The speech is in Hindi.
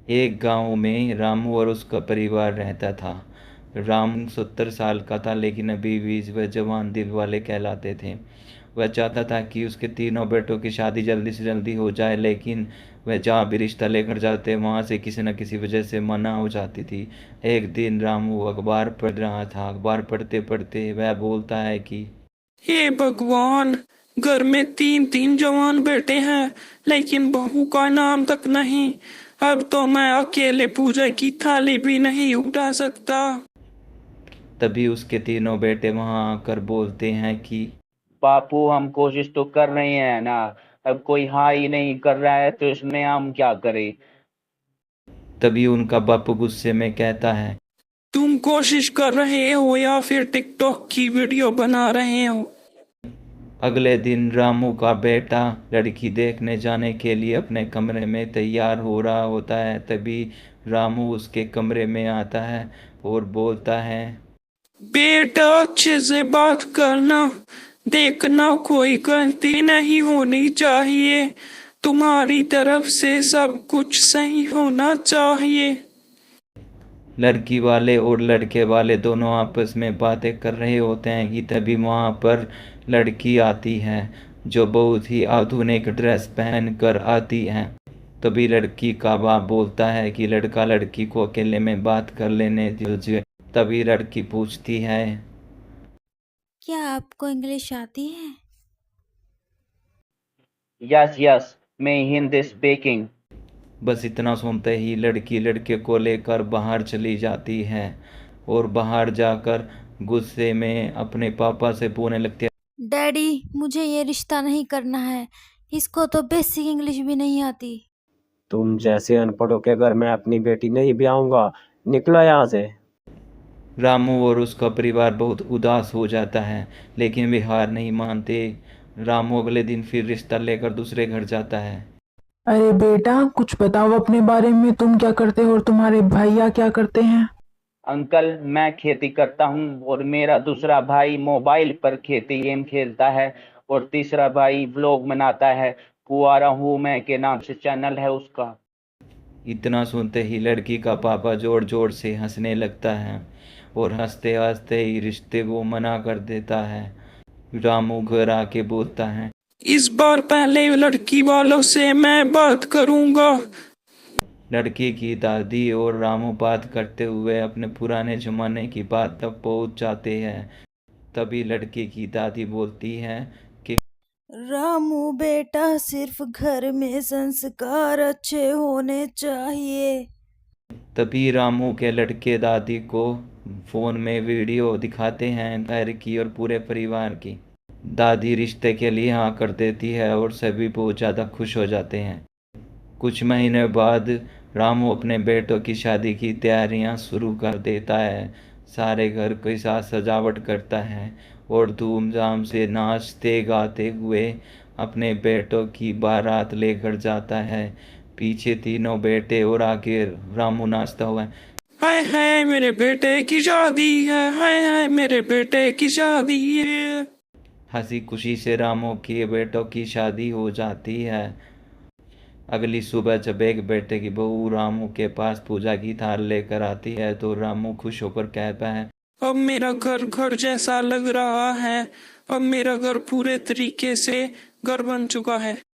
एक गांव में रामू और उसका परिवार रहता था। रामू 70 साल का था, लेकिन अभी भी वह जवान दिल वाले कहलाते थे। वह चाहता था कि उसके तीनों बेटों की शादी जल्दी से जल्दी हो जाए, लेकिन वह जहाँ भी रिश्ता लेकर जाते वहाँ से किसी न किसी वजह से मना हो जाती थी। एक दिन रामू अखबार पढ़ रहा था। अखबार पढ़ते पढ़ते वह बोलता है कि हे भगवान, घर में तीन तीन जवान बेटे हैं, लेकिन बहू का नाम तक नहीं। अब तो मैं अकेले पूजा की थाली भी नहीं उठा सकता। तभी उसके तीनों बेटे वहाँ आकर बोलते हैं कि बापू, हम कोशिश तो कर रहे हैं ना। अब कोई हाँ ही नहीं कर रहा है तो इसमें हम क्या करें। तभी उनका बापू गुस्से में कहता है, तुम कोशिश कर रहे हो या फिर टिकटॉक की वीडियो बना रहे हो? अगले दिन रामू का बेटा लड़की देखने जाने के लिए अपने कमरे में तैयार हो रहा होता है। तभी रामू उसके कमरे में आता है और बोलता है, बेटा, अच्छे से बात करना। देखना, कोई गलती नहीं होनी चाहिए। तुम्हारी तरफ से सब कुछ सही होना चाहिए। लड़की वाले और लड़के वाले दोनों आपस में बातें कर रहे होते हैं कि तभी वहाँ पर लड़की आती है, जो बहुत ही आधुनिक ड्रेस पहन कर आती है। तभी लड़की का बाप बोलता है कि लड़का लड़की को अकेले में बात कर लेने दीजिए। तभी लड़की पूछती है, क्या आपको इंग्लिश आती है? यस यस, मैं हिंदी स्पीकिंग। बस इतना सुनते ही लड़की लड़के को लेकर बाहर चली जाती है और बाहर जाकर गुस्से में अपने पापा से पूछने लगती है, डैडी, मुझे ये रिश्ता नहीं करना है। इसको तो बेसिक इंग्लिश भी नहीं आती। तुम जैसे अनपढ़ों के घर में अपनी बेटी नहीं ब्याऊंगा। निकलो यहाँ से। रामू और उसका परिवार बहुत उदास हो जाता है, लेकिन वे हार नहीं मानते। रामू अगले दिन फिर रिश्ता लेकर दूसरे घर जाता है। अरे बेटा, कुछ बताओ अपने बारे में। तुम क्या करते हो और तुम्हारे भैया क्या करते हैं? अंकल, मैं खेती करता हूँ और मेरा दूसरा भाई मोबाइल पर खेती गेम खेलता है और तीसरा भाई व्लॉग बनाता है। कुआरा हूँ मैं के नाम से चैनल है उसका। इतना सुनते ही लड़की का पापा जोर जोर से हंसने लगता है और हंसते हंसते ही रिश्ते को मना कर देता है। रामू घर आके बोलता है, इस बार पहले लड़की वालों से मैं बात करूंगा। लड़की की दादी और रामू बात करते हुए अपने पुराने जमाने की बात तक पहुंच जाते हैं। तभी लड़की की दादी बोलती है कि रामू बेटा, सिर्फ घर में संस्कार अच्छे होने चाहिए। तभी रामू के लड़के दादी को फोन में वीडियो दिखाते हैं घर की और पूरे परिवार की। दादी रिश्ते के लिए हाँ कर देती है और सभी बहुत ज़्यादा खुश हो जाते हैं। कुछ महीने बाद रामू अपने बेटों की शादी की तैयारियां शुरू कर देता है। सारे घर के साथ सजावट करता है और धूमधाम से नाचते गाते हुए अपने बेटों की बारात लेकर जाता है। पीछे तीनों बेटे और आगे रामू नाचता हुआ है। हाय हाय, मेरे बेटे की शादी है। हाय हाय, मेरे बेटे की शादी है। हंसी खुशी से रामू के बेटों की शादी हो जाती है। अगली सुबह जब एक बेटे की बहू रामू के पास पूजा की थाल लेकर आती है तो रामू खुश होकर कहता है, अब मेरा घर घर जैसा लग रहा है। अब मेरा घर पूरे तरीके से घर बन चुका है।